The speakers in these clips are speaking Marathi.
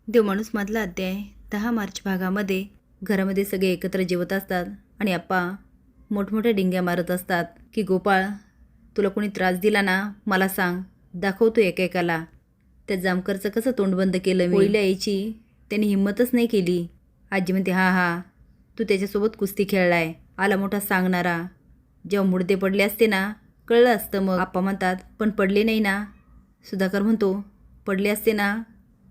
देवमाणूसमधला अध्याय 10 मार्च भागामध्ये घरामध्ये सगळे एकत्र जेवत असतात आणि आप्पा मोठमोठ्या डिंग्या मारत असतात की गोपाळ, तुला कोणी त्रास दिला ना मला सांग, दाखवतो एकेकाला. त्या जामकरचं कसं तोंड बंद केलं मी. होळीला यायची त्याने हिंमतच नाही केली. आजी म्हणते हा हा, तू त्याच्यासोबत कुस्ती खेळलाय, आला मोठा सांगणारा. जेव्हा मुडदे पडले असते ना कळलं असतं. मग आप्पा म्हणतात पण पडले नाही ना. सुधाकर म्हणतो पडले असते ना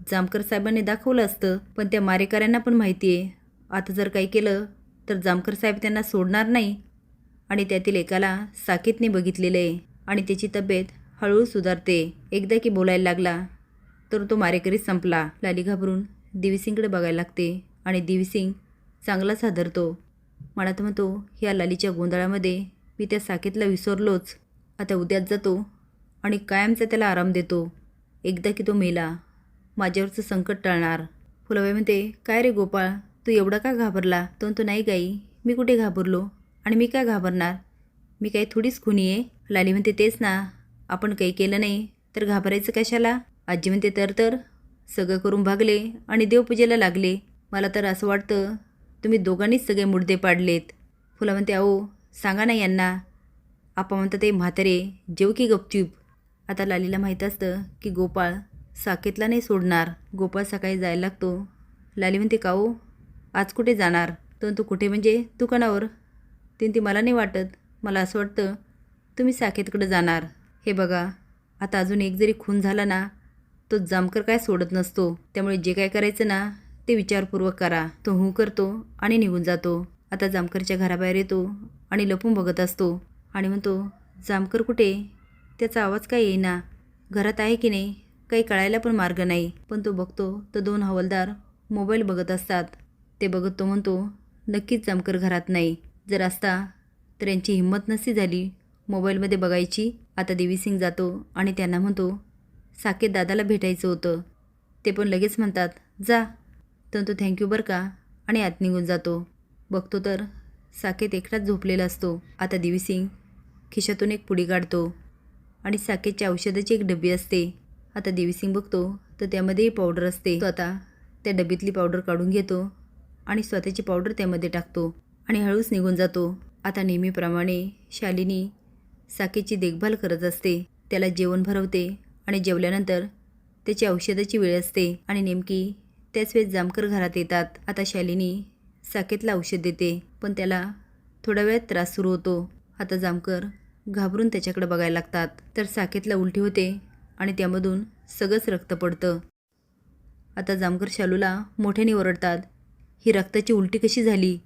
जामकर साहेबांनी दाखवलं असतं, पण त्या मारेकऱ्यांना पण माहिती आहे आता जर काही केलं तर जामकर साहेब त्यांना सोडणार नाही. आणि त्यातील एकाला साकेतने बघितलेलं आहे आणि त्याची तब्येत हळूहळू सुधारते. एकदा की बोलायला लागला तर तो मारेकरी संपला. लाली घाबरून देवीसिंगकडे बघायला लागते आणि देवीसिंग चांगलाच हादरतो. मनात म्हणतो ह्या लालीच्या गोंधळामध्ये मी त्या साकेतला विसरलोच. आता उद्याच जातो आणि कायमचा त्याला आराम देतो. एकदा की तो मेला माझ्यावरचं संकट टळणार. फुलबाई म्हणते काय रे गोपाळ, तू एवढा का घाबरला. तो नाही गाई, मी कुठे घाबरलो आणि मी काय घाबरणार, मी काही थोडीच खुनी आहे. लाली म्हणते तेच ना, आपण काही केलं नाही तर घाबरायचं कशाला. आजी म्हणते तर सगळं करून भागले आणि देवपूजेला लागले. मला तर असं वाटतं तुम्ही दोघांनीच सगळे मुडदे पाडलेत. फुला म्हणते अहो सांगा ना यांना. आपा म्हणतात ते म्हातारे जेव की गपचूप. आता लालीला माहीत असतं की गोपाळ साकेतला नाही सोडणार. गोपाळ सकाळी जायला लागतो. लाली म्हणते का हो आज कुठे जाणार. तर तू कुठे म्हणजे दुकानावर. ती मला नाही वाटत, मला असं वाटतं तुम्ही साकेतकडे जाणार. हे बघा आता अजून एक जरी खून झाला ना तो जामकर काय सोडत नसतो. त्यामुळे जे काय करायचं ना ते विचारपूर्वक करा. तो हू करतो आणि निघून जातो. आता जामकरच्या घराबाहेर येतो आणि लपून बघत असतो आणि म्हणतो जामकर कुठे, त्याचा आवाज काय येईना. घरात आहे की नाही काही कळायला पण मार्ग नाही. पण तो बघतो तर 2 हवालदार मोबाईल बघत असतात. ते बघत तो म्हणतो नक्कीच जामकर घरात नाही. जर असता तर यांची हिंमत नसती झाली मोबाईलमध्ये बघायची. आता देवीसिंग जातो आणि त्यांना म्हणतो साकेत दादाला भेटायचं होतं. ते पण लगेच म्हणतात जा. तर तो थँक्यू बरं का आणि आत निघून जातो. बघतो तर साकेत एकटाच झोपलेला असतो. आता देवीसिंग खिशातून एक पुडी काढतो आणि साकेतच्या औषधाची एक डबी असते. आता देवीसिंग बघतो तर त्यामध्येही पावडर असते. तो आता त्या डबीतली पावडर काढून घेतो आणि स्वतःची पावडर त्यामध्ये टाकतो आणि हळूच निघून जातो. आता नेहमीप्रमाणे शालिनी साकेतची देखभाल करत असते. त्याला जेवण भरवते आणि जेवल्यानंतर त्याची औषधाची वेळ असते आणि नेमकी त्याच वेळेस जामकर घरात येतात. आता शालिनी साकेतला औषध देते पण त्याला थोडा वेळ त्रास सुरू होतो. आता जामकर घाबरून त्याच्याकडे बघायला लागतात तर साकेतला उलटी होते आणि त्यामधून सगळंच रक्त पडतं. आता जामकर शालूला मोठ्याने ओरडतात ही रक्ताची उलटी कशी झाली,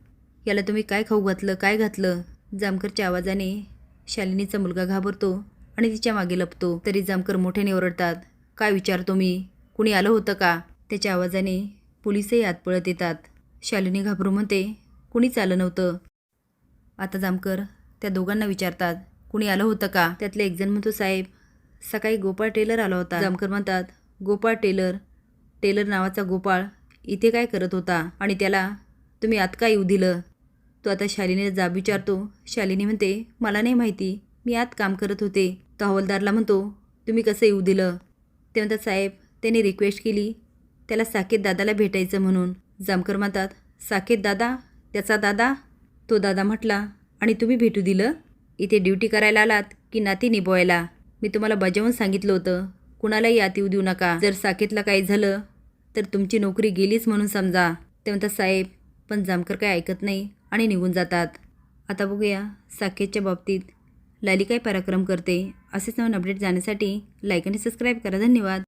याला तुम्ही काय खाऊ घातलं, काय घातलं. जामकरच्या आवाजाने शालिनीचा मुलगा घाबरतो आणि तिच्या मागे लपतो. तरी जामकर मोठ्याने ओरडतात काय विचारतो मी, कुणी आलं होतं का. त्याच्या आवाजाने पोलिसही आत पळत येतात. शालिनी घाबरून म्हणते कुणीच आलं नव्हतं. आता जामकर त्या दोघांना विचारतात कुणी आलं होतं का. त्यातले एक जण म्हणतो साहेब सकाळी गोपाळ टेलर आला होता. जामकर म्हणतात गोपाळ टेलर, टेलर नावाचा गोपाळ इथे काय करत होता आणि त्याला तुम्ही आत का येऊ दिलं. तो आता शालिनीला जाब विचारतो. शालिनी म्हणते मला नाही माहिती, मी आत काम करत होते. तो हवालदारला म्हणतो तुम्ही कसं येऊ दिलं. ते म्हणतात साहेब त्याने रिक्वेस्ट केली त्याला साकेत दादाला भेटायचं म्हणून. जामकर म्हणतात साकेत दादा, त्याचा दादा. तो दादा म्हटला आणि तुम्ही भेटू दिलं. इथे ड्युटी करायला आलात की नाती निभवायला. मी तुम्हाला बजावून सांगितलं होतं कुणालाही आत येऊ देऊ नका. जर साकेतला काही झालं तर तुमची नोकरी गेलीच म्हणून समजा. ते म्हणतात साहेब, पण जामकर काय ऐकत नाही आणि निघून जातात. आता बघूया साकेतच्या बाबतीत लाली काय पराक्रम करते. असेच नवीन अपडेट जाण्यासाठी लाईक आणि सबस्क्राईब करा. धन्यवाद.